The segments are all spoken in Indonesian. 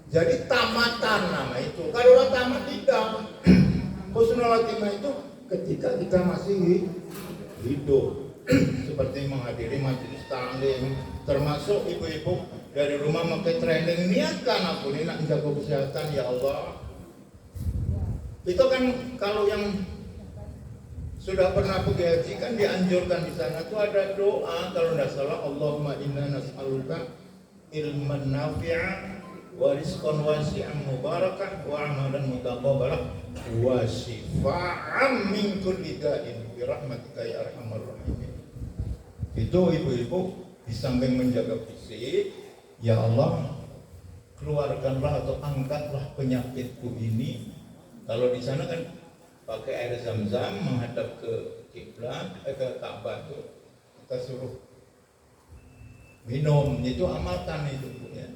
Jadi tamatan nama itu. Kalau orang tamat tidak. Husnul Khotimah itu ketika kita masih hidup. Seperti menghadiri majelis taklim, termasuk ibu-ibu dari rumah pakai training, niatkan aku ini nak jaga kesehatan ya Allah. Itu kan kalau yang sudah pernah pergi haji kan dianjurkan di sana tuh ada doa kalau tidak salah, Allahumma inna nas'aluka ilman nafi'an wa rizqan wasi'an mubarakah wa amalan mutaqabbalah wa shifa'an min kulli da'in bi rahmatika ya arhamar rahimin. Itu ibu-ibu di samping menjaga fisik, ya Allah keluarkanlah atau angkatlah penyakitku ini. Kalau di sana kan pakai air zam-zam menghadap ke kiblat, ke Ka'bah itu kita suruh minum, itu amalkan itu ya.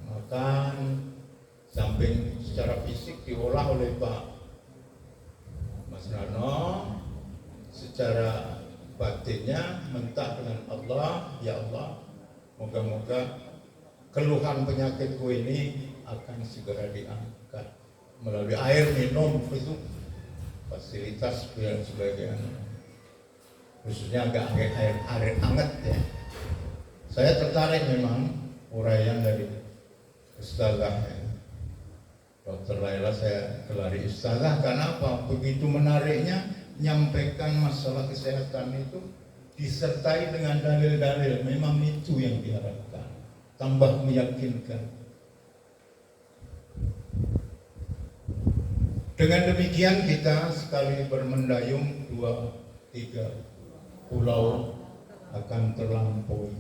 Makan samping secara fisik diolah oleh Pak Mas Rano, secara batinnya mentah dengan Allah, ya Allah moga-moga keluhan penyakitku ini akan segera diangkat melalui air minum itu fasilitas dan sebagainya, khususnya agak air hangat ya. Saya tertarik memang uraian dari Ustazah Dr. Laila, saya gelari Ustazah karena apa? Begitu menariknya menyampaikan masalah kesehatan itu disertai dengan dalil-dalil, memang itu yang diharapkan, tambah meyakinkan. Dengan demikian kita sekali bermendayung 2-3 pulau akan terlampaui.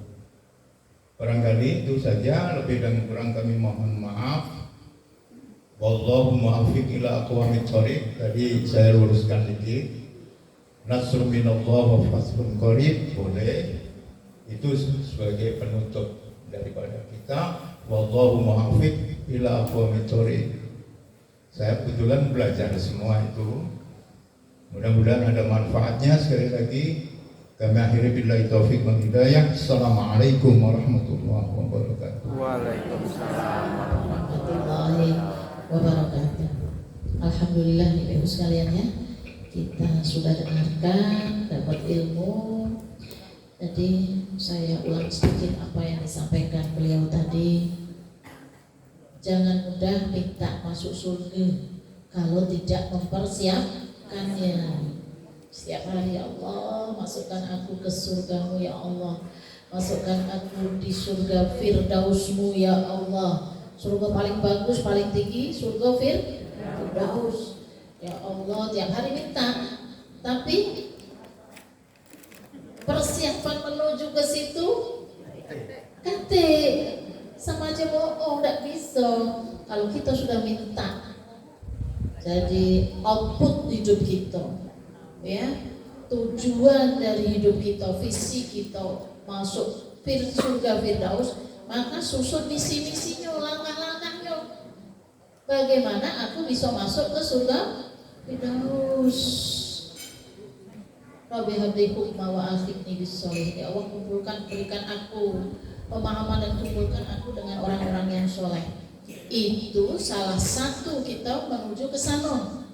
Barangkali itu saja, lebih dan kurang kami mohon maaf. Wallahu muwaffiq ila aqwamit thoriq. Tadi saya luruskan dikit. Nasrun minallah wa fathun qarib, boleh. Itu sebagai penutup daripada kita. Wallahu muwaffiq ila aqwamit thoriq. Saya kebetulan belajar semua itu. Mudah-mudahan ada manfaatnya. Sekali lagi kami akhiri billahi taufiq wal hidayah. Assalamualaikum warahmatullahi wabarakatuh. Waalaikumsalam warahmatullahi wabarakatuh. Alhamdulillah ibu sekalian ya, kita sudah dengarkan, dapat ilmu. Jadi saya ulang sedikit apa yang disampaikan beliau tadi. Jangan mudah minta masuk surga kalau tidak mempersiapkannya. Setiap hari, ya Allah, masukkan aku ke surgamu ya Allah, masukkan aku di surga Firdausmu ya Allah. Surga paling bagus, paling tinggi, surga Firdaus ya Allah. Tiap hari minta, tapi persiapan menuju ke situ kate sama aja bohong, tidak bisa. Kalau kita sudah minta, jadi output hidup kita, ya, tujuan dari hidup kita, visi kita masuk surga Firdaus, maka susun misi-misinya, langkah-langkahnya. Bagaimana aku bisa masuk ke surga Firdaus? Rabbi habli hukma wa akhirni bis-sholihin. Ya Allah, kumpulkan, berikan aku pemahaman dan kumpulkan aku dengan orang-orang yang soleh. Itu salah satu kita menuju ke sana.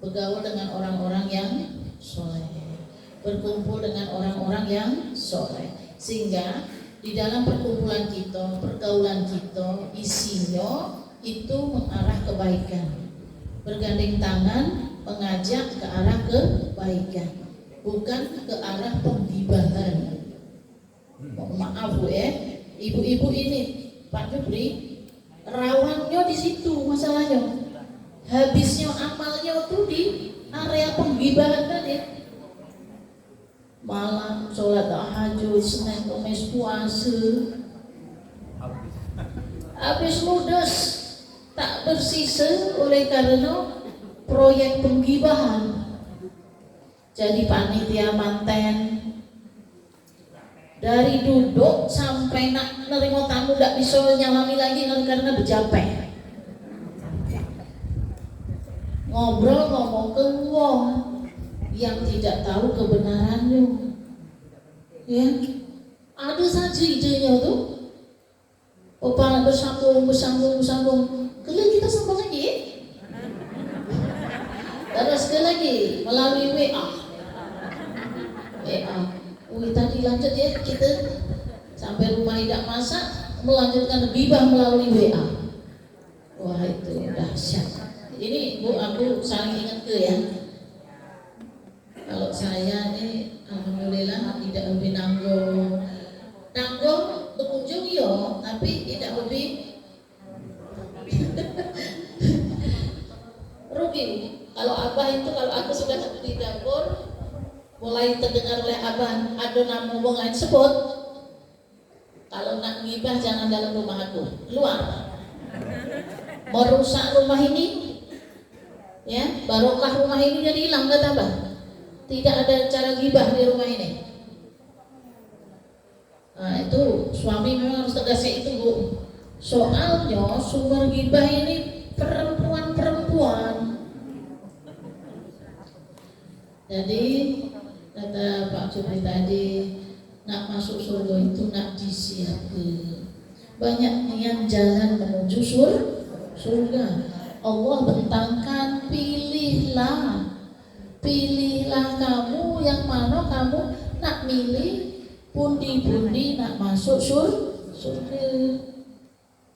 Bergaul dengan orang-orang yang soleh, berkumpul dengan orang-orang yang soleh, sehingga di dalam perkumpulan kita, pergaulan kita, isinya itu mengarah kebaikan, bergandeng tangan, mengajak ke arah kebaikan, bukan ke arah penggibahan. Maaf Bu ya, ibu-ibu ini Pak Jupri, rawannya di situ masalahnya. Habisnya amalnya tuh di area penggibahan tadi. Malam sholat tahajud, Senin Kamis puasa, habis ludes, tak bersisa oleh karena proyek penggibahan. Jadi panitia manten, dari duduk sampai nak nerima tamu tidak bisa nyalami lagi karena berjapek. Ngobrol ngomong ke wong yang tidak tahu kebenarannya, ya, ada saja idenya tuh. Opa bersambung. Kemudian kita sambung lagi. Terus sekali lagi melalui WA. Tadi lanjut ya kita sampai rumah tidak masak, melanjutkan gibah melalui WA. Wah itu dahsyat. Ini Bu, aku saling ingat ya. Kalau saya ini alhamdulillah tidak lebih nanggung pengunjung yo, tapi tidak lebih rugi. Kalau Abah itu, kalau aku sudah di dapur mulai terdengar oleh Abah ada nama wong lain sebut, kalau nak ngibah jangan dalam rumah aku, keluar. Merusak rumah ini, ya barokah rumah ini jadi hilang, kata Abah. Tidak ada cara gibah di rumah ini. Nah itu suami memang harus tegas itu Bu. Soalnya sumber gibah ini perempuan. Jadi kata Pak Jupri tadi, nak masuk surga itu nak disiapkan. Banyak yang jalan menuju surga. Allah bentangkan, pilihlah kamu yang mana kamu nak milih, pundi-pundi nak masuk surga.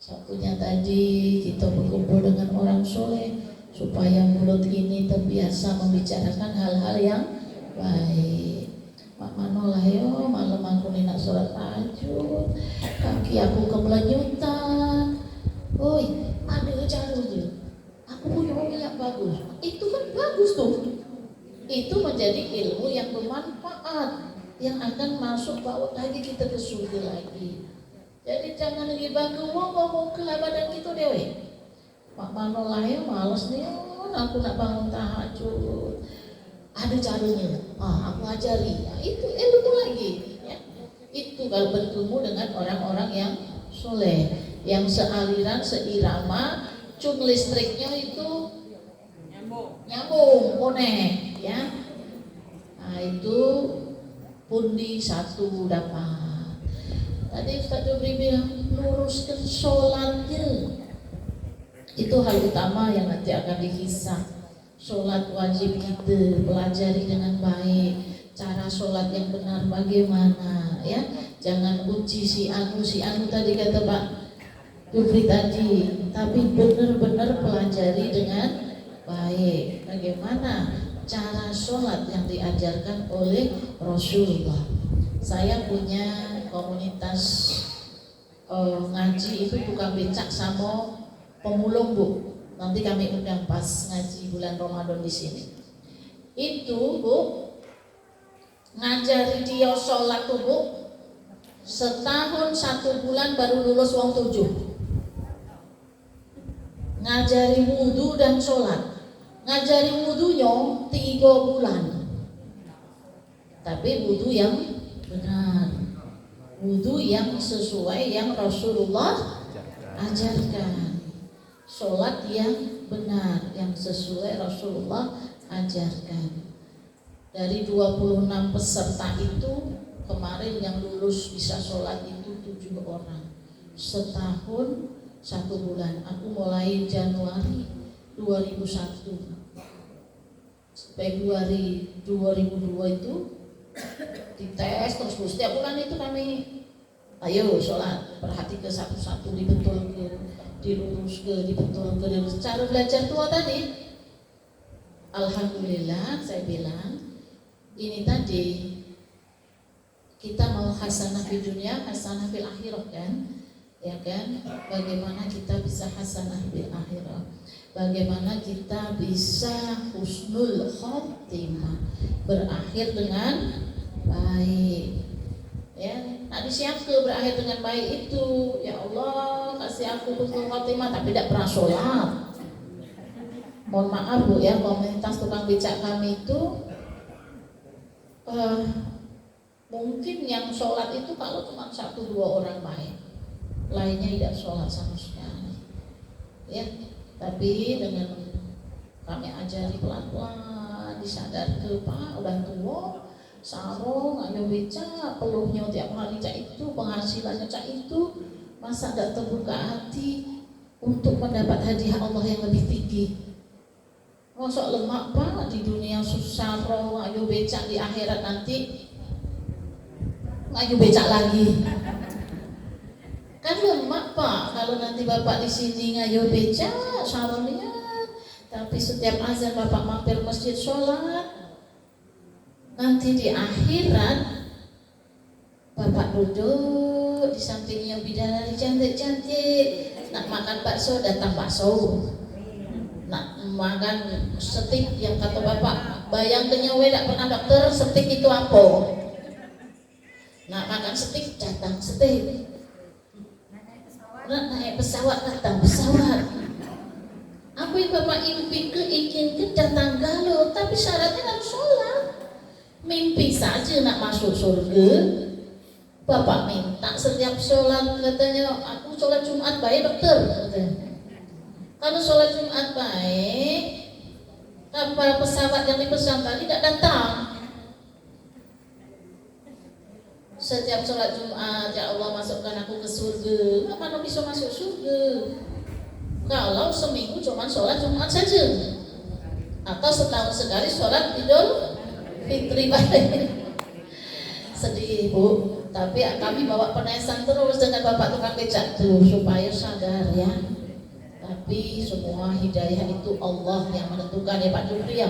Satunya tadi kita berkumpul dengan orang soleh supaya mulut ini terbiasa membicarakan hal-hal yang baik. Mak manolah yo malam aku ni nak sholat tahajud, kaki aku kemelenyutan. Oi, ada caranya. Aku punya hobi yang bagus. Itu kan bagus tuh. Itu menjadi ilmu yang bermanfaat, yang akan masuk bawa lagi kita ke surga lagi. Jadi jangan gibah ngomong ke badan kita dewe. Mak manolah yo malas nih, aku nak bangun tahajud. Ada caranya, aku ajari. Itu ilmu lagi ya. Itu kalau bertemu dengan orang-orang yang soleh, yang sealiran, seirama, cung listriknya itu nyambung, connect ya. Nah itu pundi satu dapat. Tadi Ustaz Jubri bilang luruskan sholatnya. Itu hal utama yang nanti akan dihisab. Sholat wajib kita pelajari dengan baik. Cara sholat yang benar bagaimana ya. Jangan uji si anu tadi kata Pak Jufri tadi, tapi benar-benar pelajari dengan baik. Bagaimana cara sholat yang diajarkan oleh Rasulullah. Saya punya komunitas ngaji itu tukang becak sama pemulung Bu. Nanti kami undang pas ngaji bulan Ramadan di sini. Itu Bu, ngajari dia sholat tuh Bu, setahun 1 bulan baru lulus wong 7. Ngajari wudu dan sholat, ngajari wudunya 3 bulan. Tapi wudu yang benar, wudu yang sesuai yang Rasulullah ajarkan. Sholat yang benar, yang sesuai Rasulullah ajarkan. Dari 26 peserta itu, kemarin yang lulus bisa sholat itu 7 orang. Setahun 1 bulan. Aku mulai Januari 2001. Februari 2002 itu dites terus setiap bulan itu kami ayo sholat, perhati ke satu-satu, dibetul ke, dilurus ke, dibetul ke, dilurus. Cara belajar tua tadi, alhamdulillah saya bilang ini tadi kita mau hasanah di dunia, hasanah fil akhirah kan, ya kan? Bagaimana kita bisa hasanah fil akhirah? Bagaimana kita bisa husnul khotimah, berakhir dengan baik. Ya, nak disiapkan berakhir dengan baik itu, ya Allah kasih aku husnul khotimah tapi tidak pernah sholat. Mohon maaf Bu ya, komunitas tukang becak kami itu mungkin yang sholat itu kalau cuma 1-2 orang baik, lainnya tidak sholat sama sekali. Ya, tapi dengan kami ajari pelan-pelan, disadar ke Pak udah tua. Sarung, ayo becak, peluhnya tiap hari cak itu, penghasilannya cak itu, Masa tidak terbuka hati untuk mendapat hadiah Allah yang lebih tinggi? Masa lemak Pak di dunia susah, roh ngayu becak, di akhirat nanti ngayu becak lagi. Kan lemak Pak kalau nanti Bapak di sini ngayu becak sarungnya, tapi setiap azan Bapak mampir masjid sholat. Nanti di akhirat Bapak duduk di sampingnya bidadari cantik-cantik, nak makan bakso datang bakso, nak makan steak yang kata Bapak bayang kenyawe tak pernah dokter, steak itu apa? Nak makan steak datang steak, nak naik pesawat datang pesawat. Apa yang Bapak inginkan datang galau, tapi syaratnya harus sholat. Mimpi saja nak masuk surga, Bapak minta setiap sholat, katanya aku sholat Jumat baik dokter, katanya. Kalau sholat Jumat baik, kapal pesawat yang dipesan tadi tidak datang. Setiap sholat Jumat, ya Allah masukkan aku ke surga. Mana bisa masuk surga kalau seminggu cuma sholat Jumat saja, atau setahun sekali sholat Idul Fitri baik. Sedih Bu, tapi kami bawa penesan terus dengan Bapak tukang becak tuh supaya sadar ya. Tapi semua hidayah itu Allah yang menentukan ya Pak Jupri ya.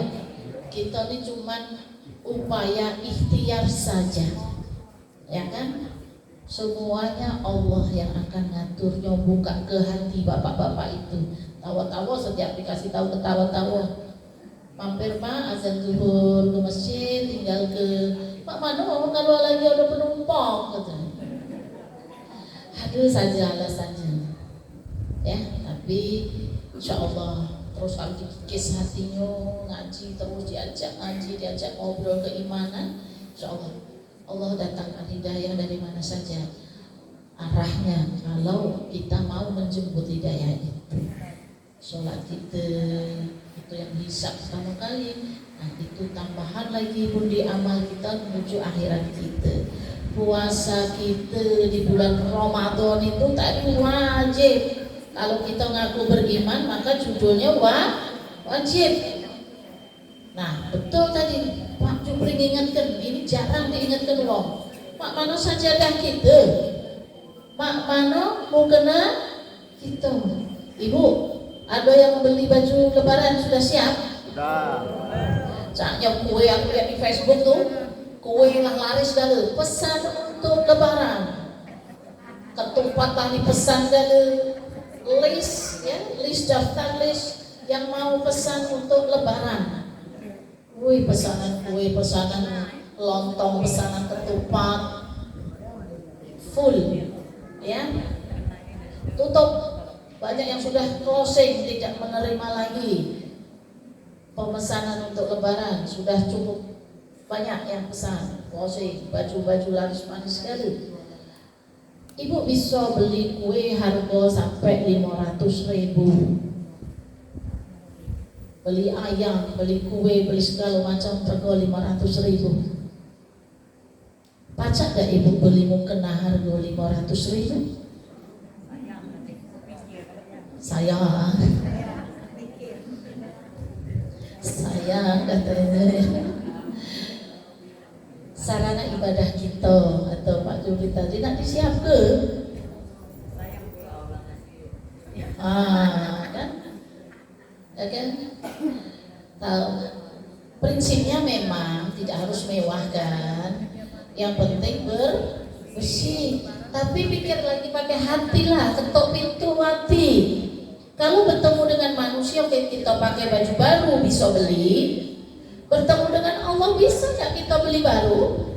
Kita ini cuman upaya ikhtiar saja, ya kan? Semuanya Allah yang akan ngaturnya, buka ke hati bapak-bapak itu. Tawa-tawa setiap dikasih tahu ketawa-tawa. Mampir Pak azan zuhur ke masjid, tinggal ke Pak Mano kalau lagi ada penumpang katanya. Aduh saja alasannya ya, tapi insya Allah terus kalau dikikis hatinya, ngaji terus, diajak ngaji, diajak ngobrol keimanan, insya Allah Allah datangkan hidayah dari mana saja arahnya kalau kita mau menjemput hidayah itu. Sholat kita itu yang hisab pertama kali, nah itu tambahan lagi pun di amal kita menuju akhirat kita. Puasa kita di bulan Ramadan itu tadi wajib. Kalau kita ngaku beriman maka judulnya wajib. Nah betul tadi Pak Jupri ingatkan, ini jarang diingatkan loh. Mak mana sajadah kita, mak mana mau kena kita. Ibu, ada yang beli baju lebaran sudah siap? Sudah. Saatnya kue aku lihat di Facebook tuh, kue lah laris dah. Pesan untuk lebaran, ketupat tadi pesan dah. List ya, list daftar list yang mau pesan untuk lebaran. Wih, pesanan kue, pesanan lontong, pesanan ketupat, full, ya. Tutup. Banyak yang sudah closing, tidak menerima lagi pemesanan untuk lebaran. Sudah cukup banyak yang pesan, closing, baju-baju laris manis sekali. Ibu bisa beli kue harga sampai 500.000. Beli ayam, beli kue, beli segala macam harga 500.000. Pacak gak ibu beli mukena harga 500.000? Saya katanya sarana ibadah kita atau Pak Juli tadi nak disiapkan. Kan? Ya kan? Tahu. Prinsipnya memang tidak harus mewah kan. Yang penting bersih. Tapi pikir lagi pakai hati lah, ketok pintu hati. Kalau bertemu dengan manusia kita pakai baju baru bisa beli. Bertemu dengan Allah bisa nggak kita beli baru?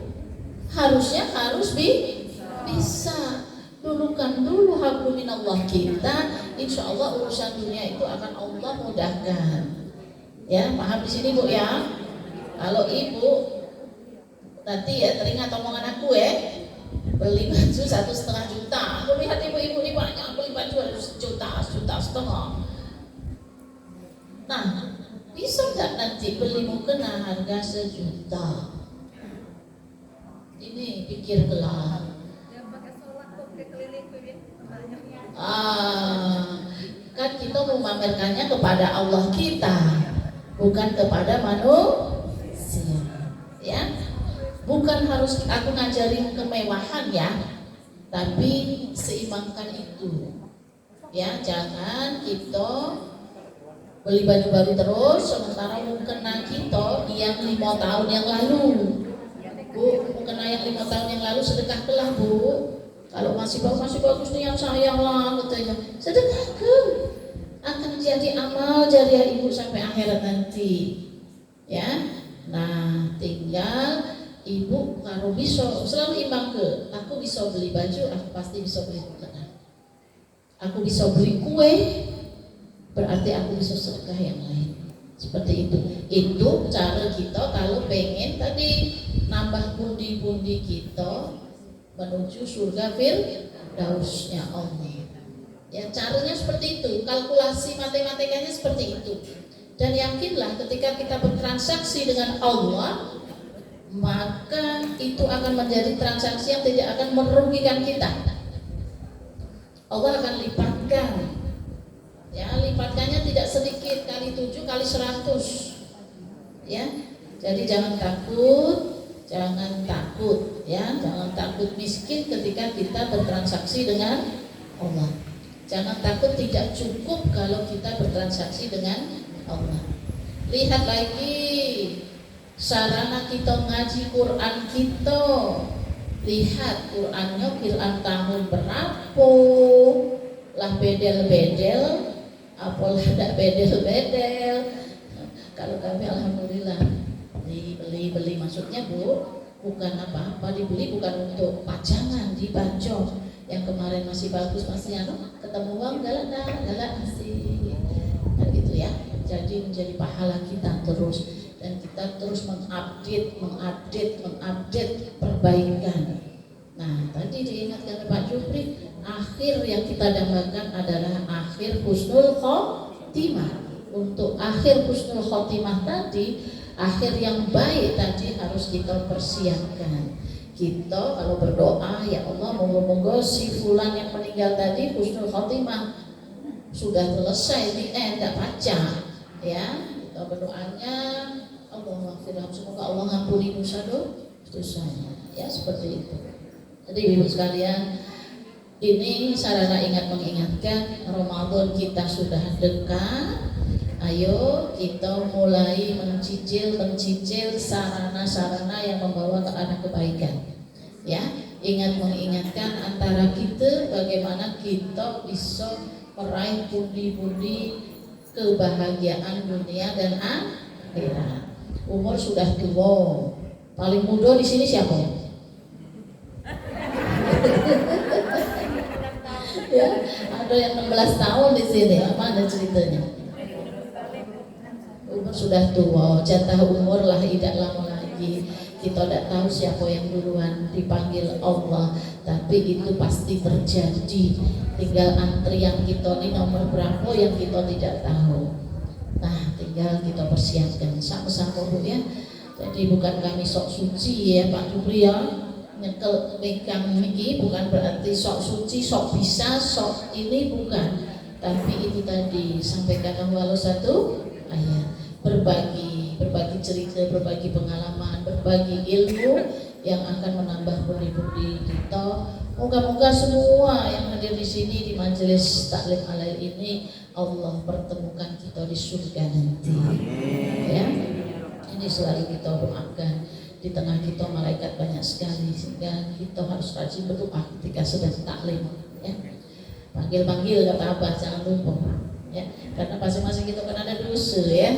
Harusnya harus bisa. Dulukan dulu hablum minallah kita, insya Allah urusan dunia itu akan Allah mudahkan. Ya, paham di sini Bu ya? Kalau ibu nanti ya teringat omongan aku ya, beli baju 1,5 juta. Aku lihat ibu-ibu ini banyak beli baju 1 juta, 1,5 juta. Nah, bisa nggak nanti beli mukena harga 1 juta? Ini pikir gelap. Kan kita memamerkannya kepada Allah kita, bukan kepada manusia. Ya, bukan harus aku ngajarin kemewahan ya, tapi seimbangkan itu. Ya, jangan kita beli baju baru terus sementara mukena kita yang 5 tahun yang lalu. Bu, mukena yang 5 tahun yang lalu sedekah kelah Bu. Kalau masih bagus nih yang sayang lah katanya. Sedekah ke akan jadi amal jariah ibu sampai akhirat nanti. Ya. Nah, tinggal ibu kalau bisa selalu imbang ke. Aku bisa beli baju, aku pasti bisa beli mukena. Aku bisa beli kue, berarti aku bisa sedekah yang lain. Seperti itu. Itu cara kita kalau pengen tadi nambah pundi-pundi kita menuju surga firdausnya Allah. Ya, caranya seperti itu. Kalkulasi matematikanya seperti itu. Dan yakinlah ketika kita bertransaksi dengan Allah, maka itu akan menjadi transaksi yang tidak akan merugikan kita. Allah akan lipatkan. Ya, lipatkannya tidak sedikit, kali 7 kali 100. Ya. Jadi jangan takut ya, jangan takut miskin ketika kita bertransaksi dengan Allah. Jangan takut tidak cukup kalau kita bertransaksi dengan Allah. Lihat lagi sarana kita ngaji Quran kita. Lihat Qurannya Quran tahun berapa, lah bedel-bedel, apalah tidak bedel-bedel. Kalau kami alhamdulillah beli maksudnya Bu, bukan apa-apa, dibeli bukan untuk pajangan di Banjong. Yang kemarin masih bagus masih ketemu uang galak masih kan gitu ya. Jadi menjadi pahala kita terus, dan kita terus mengupdate perbaikan. Nah, tadi diingatkan Pak Jupri, akhir yang kita dambakan adalah akhir husnul khotimah. Untuk akhir husnul khotimah tadi, akhir yang baik tadi harus kita persiapkan. Kita kalau berdoa, ya Allah moga-moga si fulan yang meninggal tadi husnul khotimah, sudah selesai di tidak baca ya. Kita berdoanya Allah semoga Allah ngampuni dosanya ya, seperti itu. Jadi ibu sekalian, ini sarana mengingatkan Ramadan kita sudah dekat. Ayo kita mulai mencicil sarana-sarana yang membawa ke arah kebaikan. Ya, mengingatkan antara kita bagaimana kita bisa meraih pundi-pundi kebahagiaan dunia dan akhirat. Umur sudah tua. Paling muda di sini siapa? Ya, ada yang 16 tahun di sini. Apa ada ceritanya? Umur sudah tua, jatah umur lah tidak lama lagi. Kita tidak tahu siapa yang duluan dipanggil Allah, tapi itu pasti terjadi. Tinggal antrian kita ini nomor berapa yang kita tidak tahu. Nah, tinggal kita persiapkan sama-sama Bu ya. Jadi bukan kami sok suci ya Pak Jupri ya. Nyekel megang ini bukan berarti sok suci, sok bisa, sok ini bukan. Tapi itu tadi sampaikan walau satu ayat. Berbagi cerita, berbagi pengalaman, berbagi ilmu yang akan menambah pundi-pundi kita. Moga-moga semua yang hadir di sini di majelis taklim alail ini Allah pertemukan kita di surga nanti. Ya, ini selalu kita doakan. Di tengah kita malaikat banyak sekali, sehingga kita harus rajin berdoa ketika sedang taklim. Ya, panggil kata Abah, jangan lupa. Ya, karena masing-masing kita kan ada dosa ya.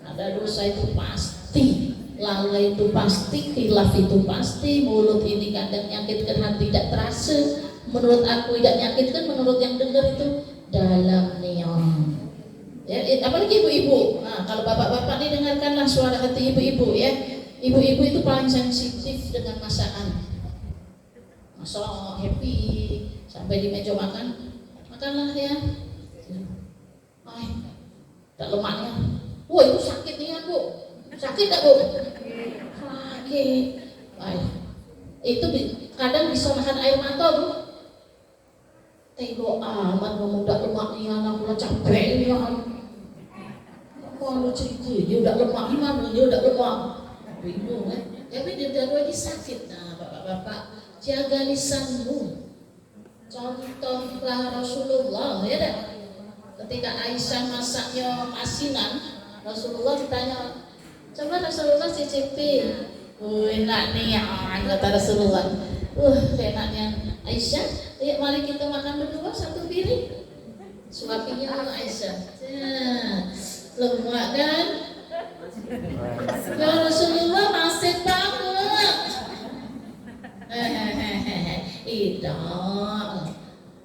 Ada dosa itu pasti, lalai itu pasti, khilaf itu pasti, mulut ini kadang nyakitkan hati tidak terasa. Menurut aku tidak nyakitkan, menurut yang dengar itu dalam niat. Ya, apalagi ibu-ibu. Nah, kalau bapak-bapak ini dengarkanlah suara hati ibu-ibu ya. Ibu-ibu itu paling sensitif dengan masakan. Masak happy sampai di meja makanlah ya. Ay, tak lemaknya. Wah, itu sakit nih Bu. Sakit tak Bu? Sakit. Baik. Itu kadang bisa nahan air mata Bu. Tego amat ngomong dak lemaknya anak pula capeknya. Kalau cerita dia udah lemak gimana? Dia udah lemak. Bingung kan? Tapi dia udah lagi sakit. Nah, bapak-bapak jaga lisanmu. Contohlah Rasulullah ya dah. Ketika Aisyah masaknya asinan, Rasulullah ditanya, coba Rasulullah cicipi. Enak nih ya, kata Rasulullah. Enaknya Aisyah, ya mari kita makan berdua satu piring. Suapinya Aisyah. Lemak kan? Ya Rasulullah masih banget. Tidak.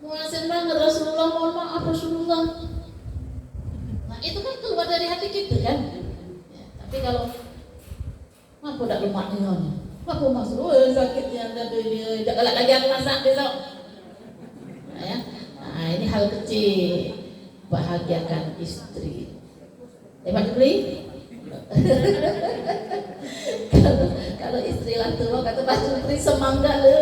Masih banget Rasulullah, mohon maaf Rasulullah. Nah itu kan keluar dari hati kita kan? Ya, tapi kalau apa dak lemaknya nih? Apa masuk? Sakitnya dia tidak galak lagi aku masak besok. Nah, ya. Nah ini hal kecil. Bahagiakan istri. Pak Jupri? Kalau istri lah tua kata Pak Jupri semangat lu,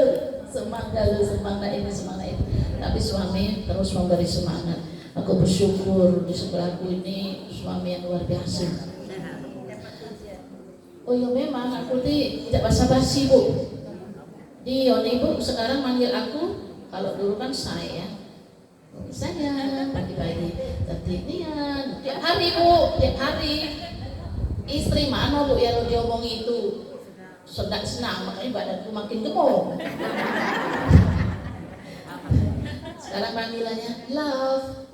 semangat ini semangat itu. Tapi suami terus memberi semangat. Aku bersyukur di sebelahku ini suami yang luar biasa. Oh ya memang aku tidak basa-basi bu. Dion ibu sekarang manggil aku, kalau dulu kan saya pagi-pagi Tatian tiap hari bu, tiap hari. Istri mana bu ya lo diomong itu sedang senang, makanya badanku makin gemuk. Sekarang panggilannya love.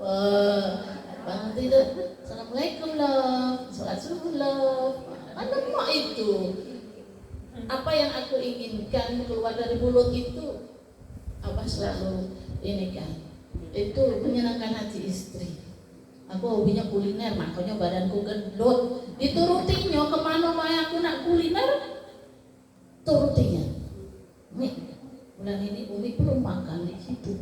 Bangun tidur, assalamualaikum love, salat subuh love. Mana mak itu? Apa yang aku inginkan keluar dari mulut itu, Abah selalu ini kan, itu menyenangkan hati istri. Aku hobinya kuliner, makanya badanku gendut. Diturutinya kemana mau aku nak kuliner, turutinya. Nih, bulan ini Umi belum makan di situ.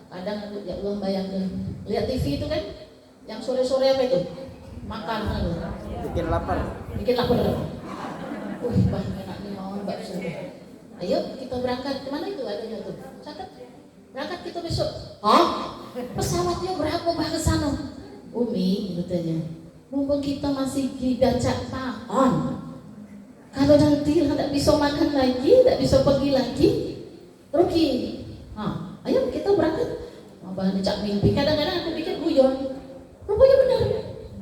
Kadang aku ya Allah bayangkan lihat TV itu kan, yang sore-sore apa itu? Makan bikin lapar. Bah enak nih mau bakso. Ayo kita berangkat, kemana itu adanya tuh? Catat. Berangkat kita besok. Hah? Pesawatnya berapa bah ke sana? Umi katanya. Mumpung kita masih didacak tahun. Kalau nanti tidak bisa makan lagi, tidak bisa pergi lagi, rugi. Nah, ayo kita berangkat. Abah ngecak mimpi. Kadang-kadang aku pikir guyon. Rupanya benar.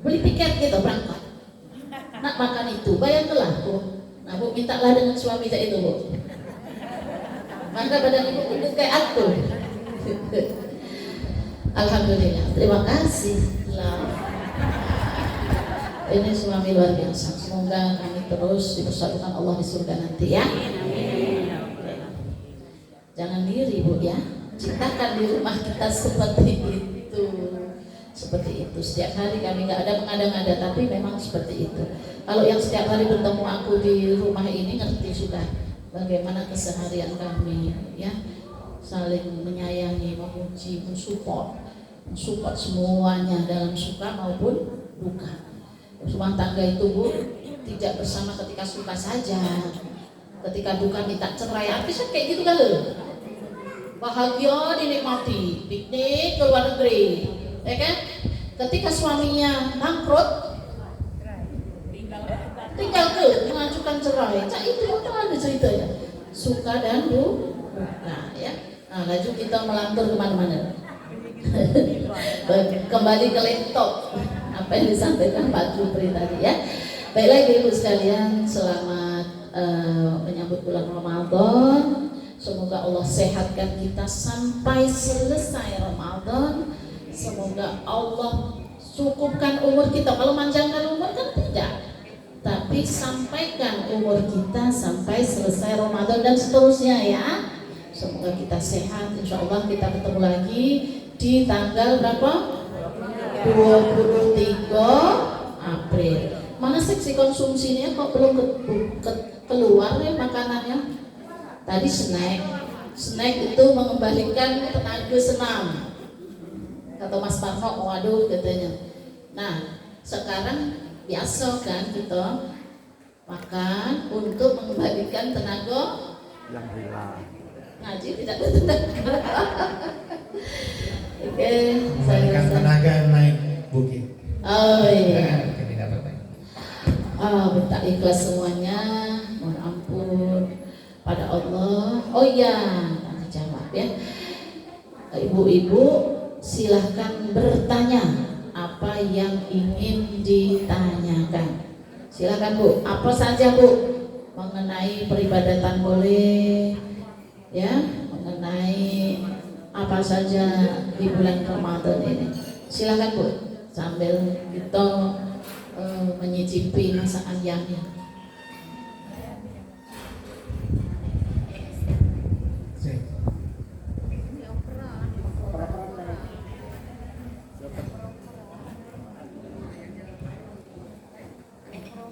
Beli tiket kita berangkat. Nak makan itu, bayangkanlah bu. Nah bu mintalah dengan suami saya itu bu. Maka badan ibu gendut kayak aku. Alhamdulillah, terima kasih. Ini suami luar biasa. Semoga kami terus dipersatukan Allah di surga nanti ya. Jangan diri bu ya. Ciptakan di rumah kita seperti itu. Seperti itu. Setiap hari kami nggak ada mengada-ngada, tapi memang seperti itu. Kalau yang setiap hari bertemu aku di rumah ini ngerti sudah bagaimana keseharian kami, ya, saling menyayangi, memuji, mensupport semuanya dalam suka maupun duka. Rumah tangga itu bu tidak bersama ketika suka saja, ketika duka minta cerai. Artinya kayak gitu kan loh. Bahagia dinikmati, piknik ke luar negeri, ya kan? Ketika suaminya bangkrut, tinggal ke mengajukan cerai. Cak itu apa ada ceritanya? Suka dan duka, ya. Nah, laju kita melantur kemana-mana. Kembali ke laptop. Apa yang disampaikan Pak Jupri tadi ya. Baiklah ibu sekalian, selamat menyambut bulan Ramadan. Semoga Allah sehatkan kita sampai selesai Ramadan. Semoga Allah cukupkan umur kita. Kalau manjangkan umur kan tidak, tapi sampaikan umur kita sampai selesai Ramadan dan seterusnya ya. Semoga kita sehat. Insya Allah kita ketemu lagi di tanggal berapa? 23 April. Mana seksi konsumsinya kok belum keluar ya makanannya? Tadi snack itu mengembalikan tenaga senam. Kata Mas Parno, waduh katanya. Nah, sekarang biasa kan kita makan untuk mengembalikan tenaga yang hilang. ngaji tidak bertenaga. Oke, saya Memberikan rasa. tenaga naik bukit. Oh iya. Tidak apa-apa. Minta ikhlas semuanya, mohon ampun pada Allah. Oh iya, tanya jawab ya. Ibu-ibu silahkan bertanya apa yang ingin ditanyakan. Silahkan Bu, apa saja Bu, mengenai peribadatan boleh, ya, mengenai apa saja di bulan Ramadan ini. Silahkan Bu, sambil kita menyicipi masakan Yahya.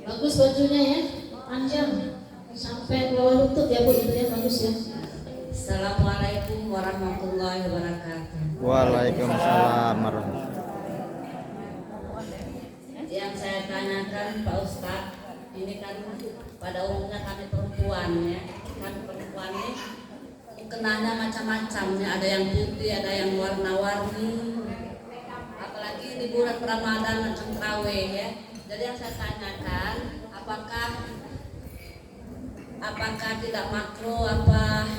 Bagus bajunya ya, panjang sampai bawah lutut ya Bu, itu ya bagus ya. Assalamualaikum warahmatullahi wabarakatuh. Waalaikumsalam warahmatullahi. Yang saya tanyakan Pak Ustadz, ini kan pada umumnya kami perempuan ya, kami perempuan ini kenanya macam-macam ya, ada yang putih, ada yang warna-warni, apalagi di bulan Ramadan macam terawih ya. Jadi yang saya tanyakan, apakah tidak makruh, apa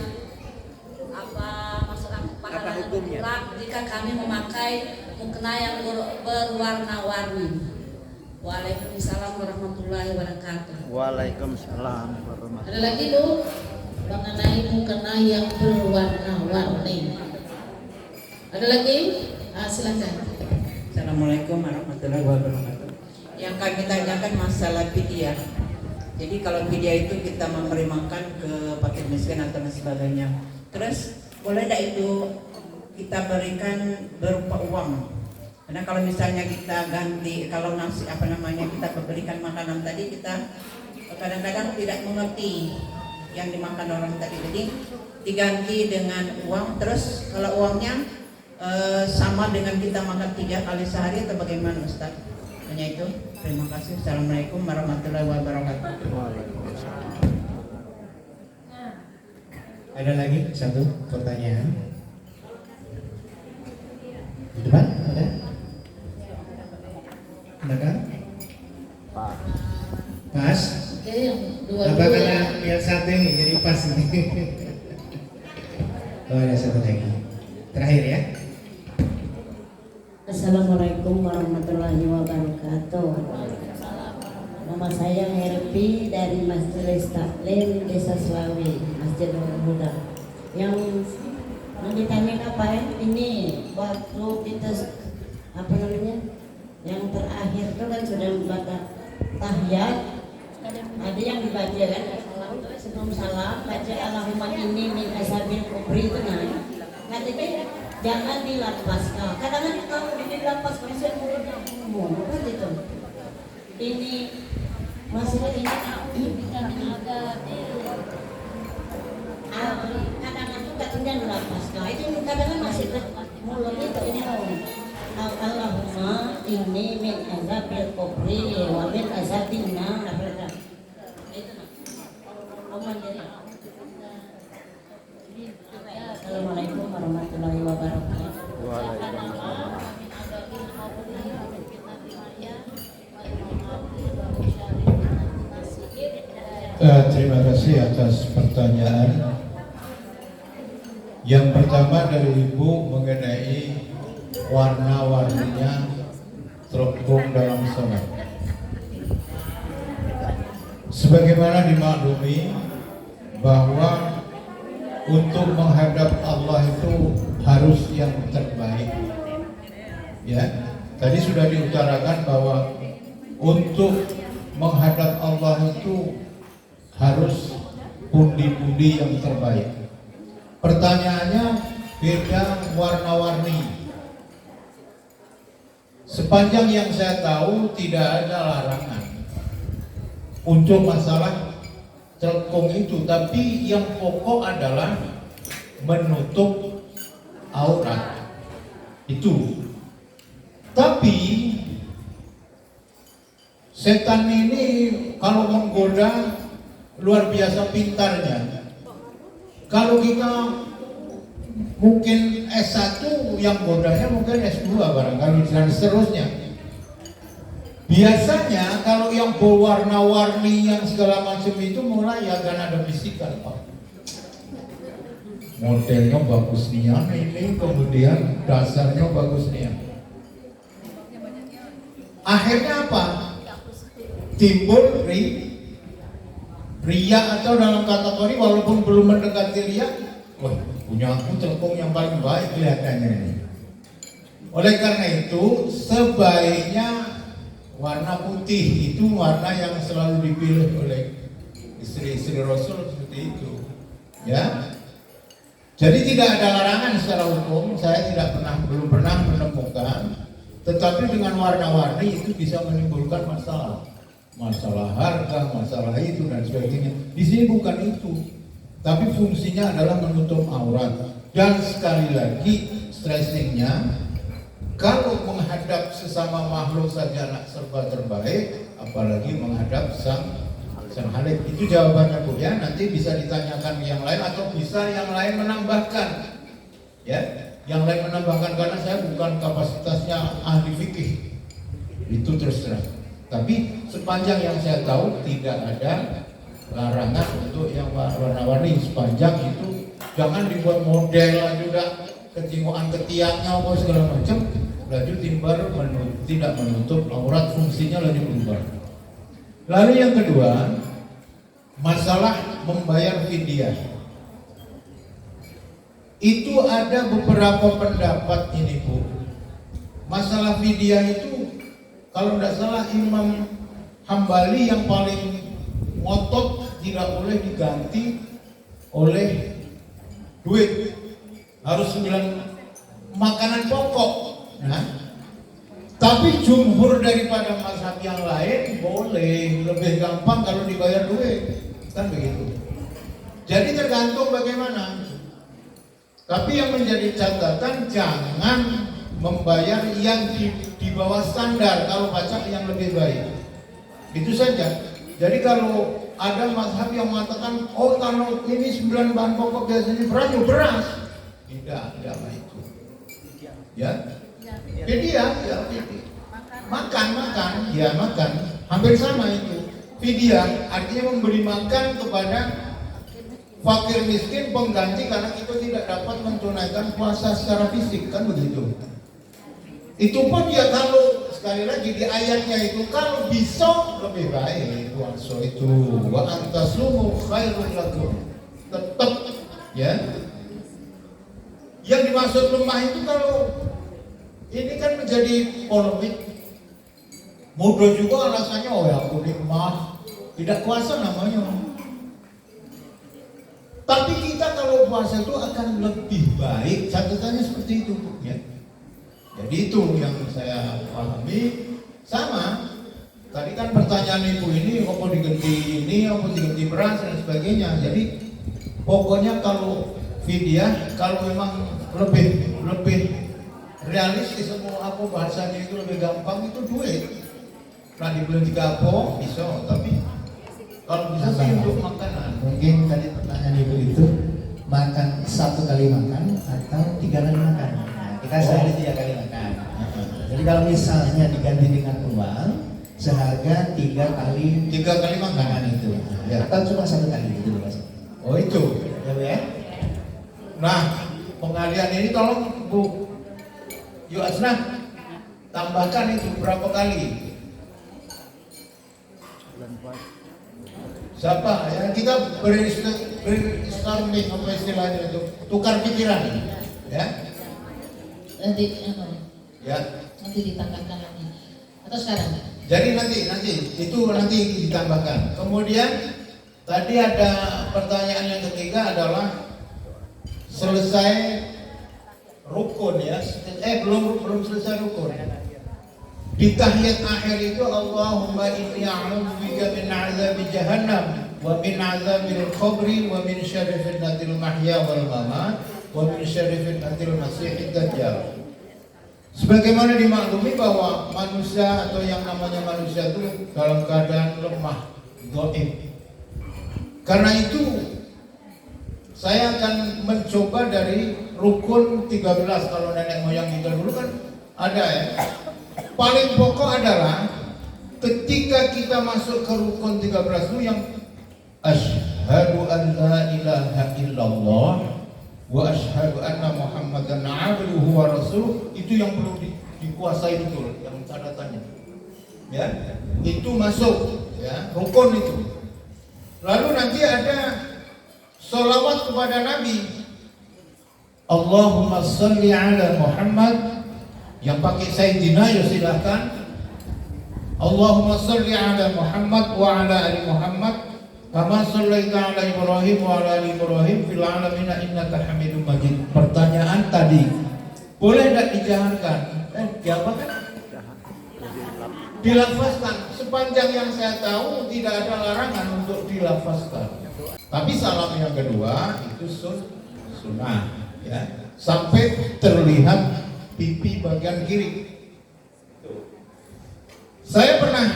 maksud pahala mutlak jika kami memakai mukena yang berwarna-warni. Waalaikumsalam warahmatullahi wabarakatuh. Waalaikumsalam warahmatullahi. Ada lagi Bu mengenai mukena yang berwarna-warni. Ada lagi? Silakan. Assalamualaikum warahmatullahi wabarakatuh. Yang kami tanyakan masalah fidyah. Jadi kalau fidyah itu kita memberi makan ke fakir miskin atau sebagainya. Terus boleh tidak itu kita berikan berupa uang? Karena kalau misalnya kita ganti, kalau nasi kita berikan makanan tadi, kita kadang-kadang tidak mengerti yang dimakan orang tadi. Jadi diganti dengan uang. Terus kalau uangnya sama dengan kita makan 3 kali sehari atau bagaimana Ustaz? Hanya itu. Terima kasih. Assalamualaikum warahmatullahi wabarakatuh. Ada lagi satu pertanyaan. Di depan ada? Ada kan? Pas. Oke, yang dua Apa dulu karena ya. lihat satu ini jadi pas ini? Oh ada satu lagi. Terakhir ya. Assalamualaikum warahmatullahi wabarakatuh. Nama saya Herpi dari Masjid Taklim Desa Selawi, Masjid Nurul Huda. Yang ditanyakan apa ya? Ini waktu kita yang terakhir itu kan sudah membaca tahiyat. Ada yang dibaca kan sebelum salam baca Allahumma inni min asabil kubri itu katanya jangan dilapaskan. Kadang-kadang kalau dilapaskan saya mulutnya ngomong kan gitu. Ini masalah ini kadang-kadang katanya dilapaskan. Itu kadang-kadang masih mulut itu ini Allahumma inni min azabil kubri wa min azabin nar. Assalamualaikum warahmatullahi wabarakatuh. Terima kasih atas pertanyaan. Yang pertama dari Ibu mengenai warna-warninya terkung dalam sholat. Sebagaimana dimaklumi bahwa untuk menghadap Allah itu harus yang terbaik. Ya, tadi sudah diutarakan bahwa untuk menghadap Allah itu harus pundi-pundi yang terbaik. Pertanyaannya beda warna-warni. Sepanjang yang saya tahu tidak ada larangan untuk masalah celkung itu, tapi yang pokok adalah menutup aurat itu. Tapi setan ini kalau menggoda luar biasa pintarnya. Kalau kita mungkin S1, yang godanya mungkin S2 barangkali dan seterusnya. Biasanya kalau yang berwarna-warni yang segala macam itu mulai akan ada bisikan, Pak. Modelnya bagus nian ini, kemudian dasarnya bagus nian. Akhirnya apa? Timbul ria atau dalam kategori walaupun belum mendekati ria, wah punya aku telpon yang paling baik kelihatannya ini. Oleh karena itu sebaiknya warna putih itu warna yang selalu dipilih oleh istri-istri Rasul seperti itu, ya. Jadi tidak ada larangan secara hukum, saya belum pernah menemukan. Tetapi dengan warna-warni itu bisa menimbulkan masalah harga, masalah itu dan sebagainya. Di sini bukan itu, tapi fungsinya adalah menutup aurat. Dan sekali lagi stressingnya, kalau menghadap sesama makhluk saja anak serba terbaik, apalagi menghadap sang Halik. Itu jawabannya Bu ya. Nanti bisa ditanyakan yang lain atau bisa yang lain menambahkan. Ya, yang lain menambahkan karena saya bukan kapasitasnya ahli fikih. Itu terus terang. Tapi sepanjang yang saya tahu tidak ada larangan untuk yang warna-warni, sepanjang itu jangan dibuat model juga kecinguan ketiaknya apa segala macam. Laju timbar tidak menutup aurat, fungsinya lagi berubah. Lalu yang kedua, masalah membayar fidyah. Itu ada beberapa pendapat ini Bu. Masalah fidyah itu kalau tidak salah Imam Hambali yang paling ngotot tidak boleh diganti oleh duit, harus 9 makanan pokok. Nah, tapi jumhur daripada mazhab yang lain boleh, lebih gampang kalau dibayar duit, kan begitu. Jadi tergantung bagaimana. Tapi yang menjadi catatan jangan membayar yang di bawah standar, kalau pajak yang lebih baik. Itu saja. Jadi kalau ada mazhab yang mengatakan, oh kalau ini 9 bahan pokok biasanya beras, tidak itu. Ya. Jadi ya makan, hampir sama itu. Fidyah artinya memberi makan kepada fakir miskin pengganti karena kita tidak dapat menunaikan puasa secara fisik, kan begitu. Itu pun ya kalau sekali lagi di ayatnya itu kalau bisa lebih baik puasa itu wa antasumu khairul lakum. Tetap ya. Yang dimaksud lemah itu kalau ini kan menjadi polemik. Mudah juga alasannya, oh ya aku lemah, tidak puasa namanya. Tapi kita kalau puasa itu akan lebih baik, catatannya seperti itu ya. Jadi itu yang saya pahami. Sama tadi kan pertanyaan ibu ini, apa diganti beras dan sebagainya. Jadi pokoknya kalau fidyah, kalau memang lebih realistis, semua apa bahasanya itu lebih gampang itu duit. Nah dibeli 3 po bisa, tapi kalau bisa sih untuk makanan. Mungkin tadi pertanyaan ibu itu makan 1 kali makan atau 3 kali makan. Nah, kita sehari 3 kali makan. Jadi kalau misalnya diganti dengan uang seharga 3 kali makan itu, ya. Atau cuma 1 kali gitu Mas. Oh itu, Ya. Nah pengalian ini tolong Bu Yu Asna tambahkan itu berapa kali? Siapa ya, kita brainstorming apa istilahnya itu, tukar pikiran ya. Nanti ditambahkan lagi atau sekarang? Jadi nanti itu nanti ditambahkan. Kemudian tadi ada pertanyaan yang ketiga adalah selesai rukun ya. Belum selesai rukun. Di tahiyat akhir itu Allahumma inni a'udzubika min 'adzabi jahannam wa min 'adzabil qabri wa min syarri fitnatil mahya wal mamat wa min syarri fitnatil masiihid dajjal. Sebagaimana dimaklumi bahwa manusia atau yang namanya manusia itu dalam keadaan lemah, dhaif. Karena itu saya akan mencoba dari rukun 13. Kalau nenek moyang kita dulu kan ada ya. Paling pokok adalah ketika kita masuk ke rukun 13 itu yang asyhadu an la ilaha illallah wa asyhadu anna muhammadan abduhu wa rasuluh, itu yang perlu dikuasai betul, yang tanda tanya. Ya, itu masuk ya, rukun itu. Lalu nanti ada sholawat kepada Nabi. Allahumma sholli ala Muhammad, yang pakai Sayyidina ya silahkan. Allahumma sholli ala Muhammad wa ala ali Muhammad kama shallaita ala Ibrahim wa ala ali Ibrahim fil alamin innaka Hamidum Majid. Pertanyaan tadi, boleh tidak dijaharkan? Jawabannya dilafazkan. Sepanjang yang saya tahu tidak ada larangan untuk dilafazkan. Tapi salam yang kedua itu sunnah ya, sampai terlihat pipi bagian kiri. Saya pernah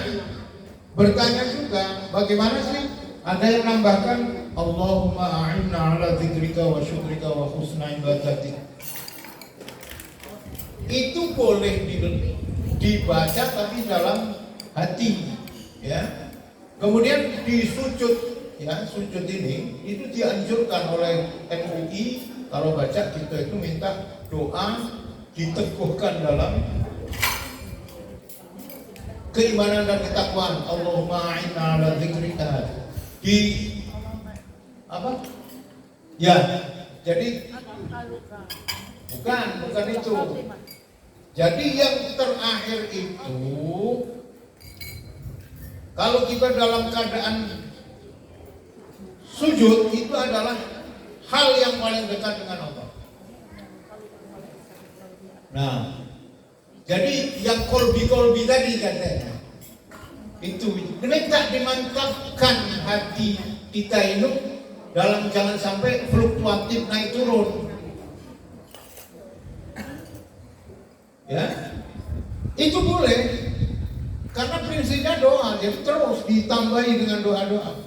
bertanya juga, bagaimana sih ada yang nambahkan Allahumma a'inna ala dzikrika wa syukrika wa husna ibadatik. Itu boleh dibaca tapi dalam hati ya. Kemudian di sujud ya, sujud ini itu dianjurkan oleh MUI kalau baca kita itu minta doa diteguhkan dalam keimanan dan ketakwaan. Allahumma a'inna ala dzikrika. Di apa? Ya, jadi bukan itu. Jadi yang terakhir itu kalau kita dalam keadaan sujud itu adalah hal yang paling dekat dengan Allah. Nah, jadi yang kolbi tadi katanya itu minta dimantapkan hati kita ini dalam jangan sampai fluktuatif naik turun. Ya, itu boleh karena prinsipnya doa, jadi terus ditambahi dengan doa-doa.